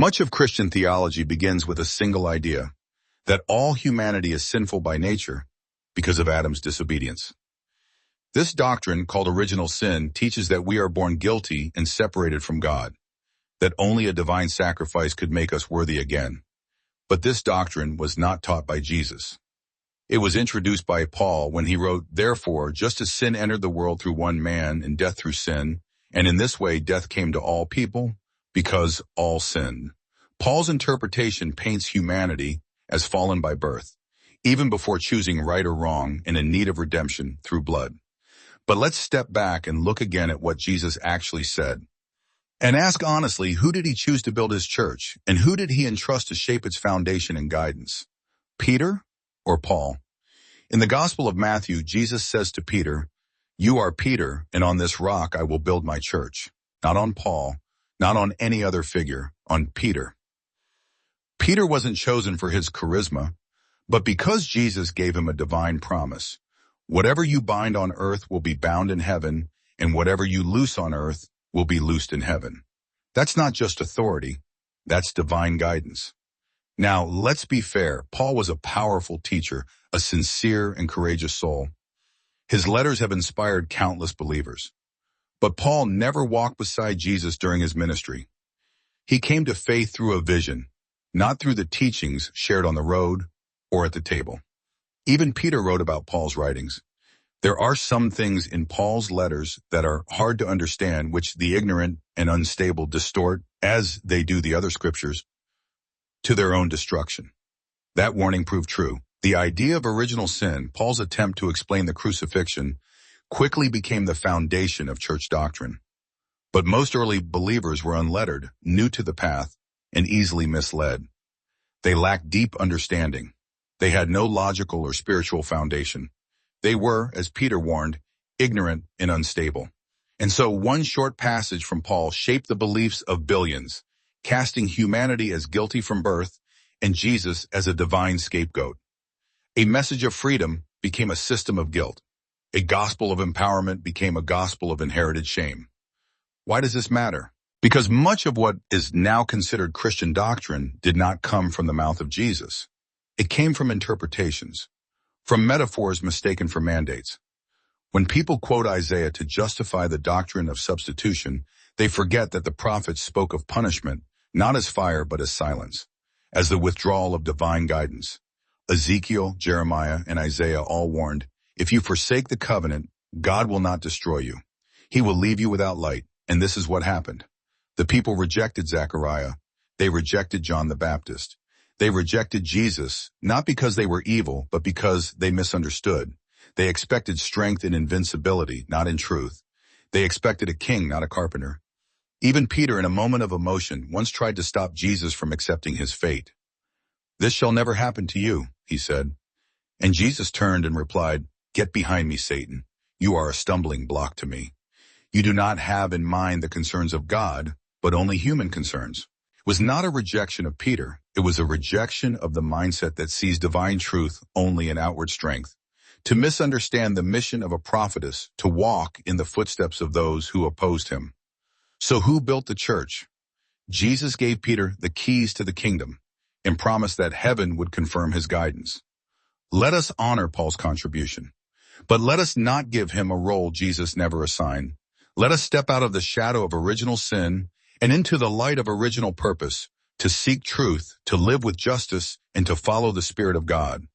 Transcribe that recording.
Much of Christian theology begins with a single idea, that all humanity is sinful by nature because of Adam's disobedience. This doctrine, called original sin, teaches that we are born guilty and separated from God, that only a divine sacrifice could make us worthy again. But this doctrine was not taught by Jesus. It was introduced by Paul when he wrote, "Therefore, just as sin entered the world through one man and death through sin, and in this way death came to all people, because all sinned." Paul's interpretation paints humanity as fallen by birth, even before choosing right or wrong and in need of redemption through blood. But let's step back and look again at what Jesus actually said. And ask honestly, who did he choose to build his church, and who did he entrust to shape its foundation and guidance? Peter or Paul? In the Gospel of Matthew, Jesus says to Peter, "You are Peter, and on this rock I will build my church." Not on Paul, not on any other figure, on Peter. Peter wasn't chosen for his charisma, but because Jesus gave him a divine promise. Whatever you bind on earth will be bound in heaven, and whatever you loose on earth will be loosed in heaven. That's not just authority, that's divine guidance. Now, let's be fair. Paul was a powerful teacher, a sincere and courageous soul. His letters have inspired countless believers. But Paul never walked beside Jesus during his ministry. He came to faith through a vision, not through the teachings shared on the road or at the table. Even Peter wrote about Paul's writings. There are some things in Paul's letters that are hard to understand, which the ignorant and unstable distort, as they do the other scriptures, to their own destruction. That warning proved true. The idea of original sin, Paul's attempt to explain the crucifixion, quickly became the foundation of church doctrine. But most early believers were unlettered, new to the path, and easily misled. They lacked deep understanding. They had no logical or spiritual foundation. They were, as Peter warned, ignorant and unstable. And so one short passage from Paul shaped the beliefs of billions, casting humanity as guilty from birth and Jesus as a divine scapegoat. A message of freedom became a system of guilt. A gospel of empowerment became a gospel of inherited shame. Why does this matter? Because much of what is now considered Christian doctrine did not come from the mouth of Jesus. It came from interpretations, from metaphors mistaken for mandates. When people quote Isaiah to justify the doctrine of substitution, they forget that the prophets spoke of punishment, not as fire but as silence, as the withdrawal of divine guidance. Ezekiel, Jeremiah, and Isaiah all warned, "If you forsake the covenant, God will not destroy you. He will leave you without light." And this is what happened. The people rejected Zechariah. They rejected John the Baptist. They rejected Jesus, not because they were evil, but because they misunderstood. They expected strength in invincibility, not in truth. They expected a king, not a carpenter. Even Peter, in a moment of emotion, once tried to stop Jesus from accepting his fate. "This shall never happen to you," he said. And Jesus turned and replied, "Get behind me, Satan. You are a stumbling block to me. You do not have in mind the concerns of God, but only human concerns." It was not a rejection of Peter. It was a rejection of the mindset that sees divine truth only in outward strength. To misunderstand the mission of a prophetess, to walk in the footsteps of those who opposed him. So who built the church? Jesus gave Peter the keys to the kingdom and promised that heaven would confirm his guidance. Let us honor Paul's contribution, but let us not give him a role Jesus never assigned. Let us step out of the shadow of original sin and into the light of original purpose, to seek truth, to live with justice, and to follow the Spirit of God.